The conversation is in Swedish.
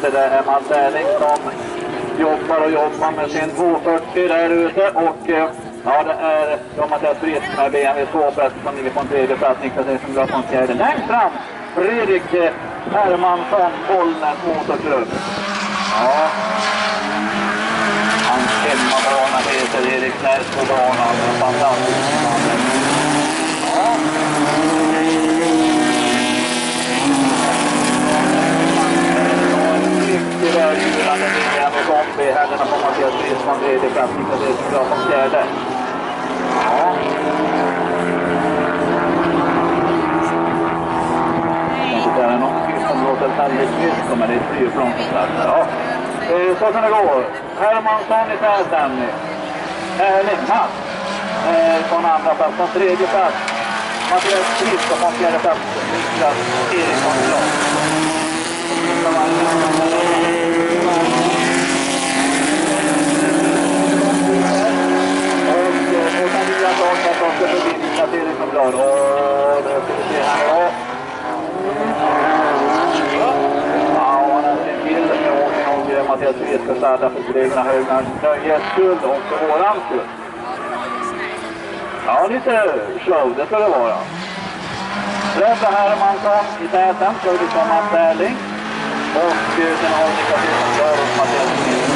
ute. Det är Mats Erling som jobbar med sin 240 där ute. Och ja, det är Mattias Frisk med BMW 2 som ligger på en tredje plats. Niklas Eriksson drar från fjärde. Längst fram Fredrik Hermansson, Bollnäs Motorklubb. Ja. Hans hemmabana heter Erik Närsbobana. Fantastiskt. Ja. Mycket välgjurande linje med kombi. Härderna på Mattias Frisk från tredje plats. Niklas Eriksson drar från fjärde. Ja. Det är någon typ som låter väldigt mycket, men det är ett flygplan som plattar. Ja. Så kan det gå. Hermansson i täten. Erling Mats från andra plats. Från tredje plats Mattias Frisk och från fjärde plats Niklas Eriksson. Och sen vill jag ta att de ska förbi Niklas Eriksson glad. Och det ska vi se här. Mattias Frisk ska starta för sin egna nöjes skull och för våran skull. Ja, lite show, det ska det vara. Rädda Hermansson i täten, så är det som Mats Erling. Och sen har vi Niklas Eriksson och Mattias Frisk.